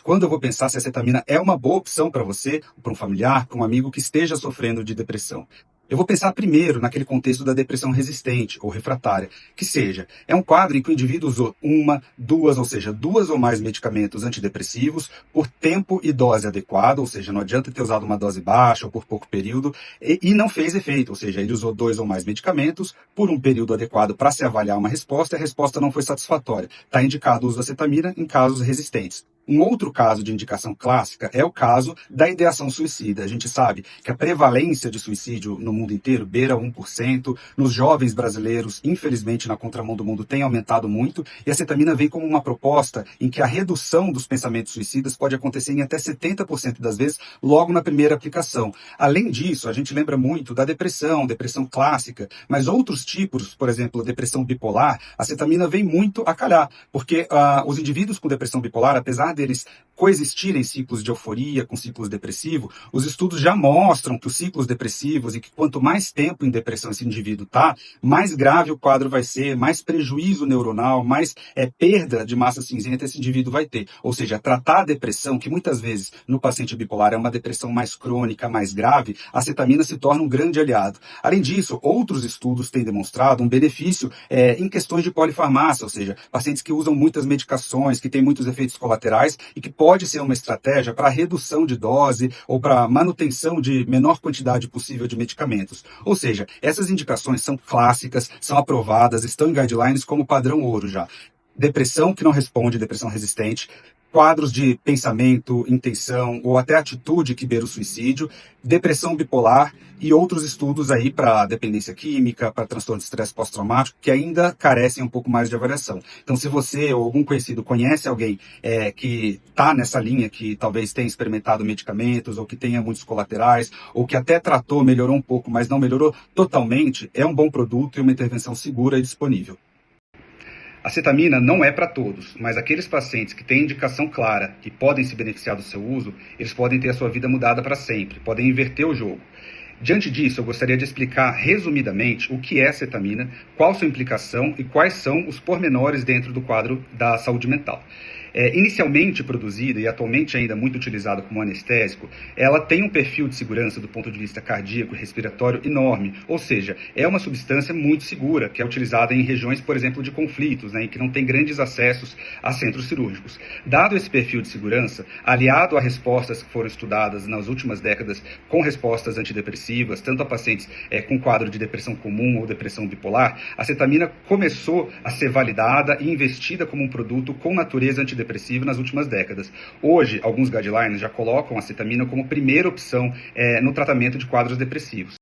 quando eu vou pensar se a cetamina é uma boa opção para você, para um familiar, para um amigo que esteja sofrendo de depressão. Eu vou pensar primeiro naquele contexto da depressão resistente ou refratária, que seja, é um quadro em que o indivíduo usou uma, duas, ou seja, duas ou mais medicamentos antidepressivos por tempo e dose adequada, ou seja, não adianta ter usado uma dose baixa ou por pouco período, e não fez efeito, ou seja, ele usou dois ou mais medicamentos por um período adequado para se avaliar uma resposta e a resposta não foi satisfatória. Está indicado o uso da cetamina em casos resistentes. Um outro caso de indicação clássica é o caso da ideação suicida. A gente sabe que a prevalência de suicídio no mundo inteiro beira 1%. Nos jovens brasileiros, infelizmente, na contramão do mundo, tem aumentado muito. E a cetamina vem como uma proposta em que a redução dos pensamentos suicidas pode acontecer em até 70% das vezes logo na primeira aplicação. Além disso, a gente lembra muito da depressão clássica, mas outros tipos, por exemplo, depressão bipolar, a cetamina vem muito a calhar, porque os indivíduos com depressão bipolar, apesar deles coexistirem ciclos de euforia com ciclos depressivos, os estudos já mostram que os ciclos depressivos e que quanto mais tempo em depressão esse indivíduo está, mais grave o quadro vai ser, mais prejuízo neuronal, mais perda de massa cinzenta esse indivíduo vai ter. Ou seja, tratar a depressão, que muitas vezes no paciente bipolar é uma depressão mais crônica, mais grave, a cetamina se torna um grande aliado. Além disso, outros estudos têm demonstrado um benefício em questões de polifarmácia, ou seja, pacientes que usam muitas medicações, que têm muitos efeitos colaterais, e que pode ser uma estratégia para redução de dose ou para manutenção de menor quantidade possível de medicamentos. Ou seja, essas indicações são clássicas, são aprovadas, estão em guidelines como padrão ouro já. Depressão que não responde, depressão resistente, quadros de pensamento, intenção ou até atitude que beira o suicídio, depressão bipolar e outros estudos aí para dependência química, para transtorno de estresse pós-traumático, que ainda carecem um pouco mais de avaliação. Então, se você ou algum conhecido conhece alguém que está nessa linha, que talvez tenha experimentado medicamentos, ou que tenha muitos colaterais, ou que até tratou, melhorou um pouco, mas não melhorou totalmente, é um bom produto e uma intervenção segura e disponível. A cetamina não é para todos, mas aqueles pacientes que têm indicação clara, que podem se beneficiar do seu uso, eles podem ter a sua vida mudada para sempre, podem inverter o jogo. Diante disso, eu gostaria de explicar resumidamente o que é a cetamina, qual sua implicação e quais são os pormenores dentro do quadro da saúde mental. Inicialmente produzida e atualmente ainda muito utilizada como anestésico, ela tem um perfil de segurança do ponto de vista cardíaco e respiratório enorme, ou seja, é uma substância muito segura, que é utilizada em regiões, por exemplo, de conflitos, em que não tem grandes acessos a centros cirúrgicos. Dado esse perfil de segurança, aliado a respostas que foram estudadas nas últimas décadas com respostas antidepressivas, tanto a pacientes com quadro de depressão comum ou depressão bipolar, a cetamina começou a ser validada e investida como um produto com natureza antidepressiva nas últimas décadas. Hoje, alguns guidelines já colocam a cetamina como primeira opção no tratamento de quadros depressivos.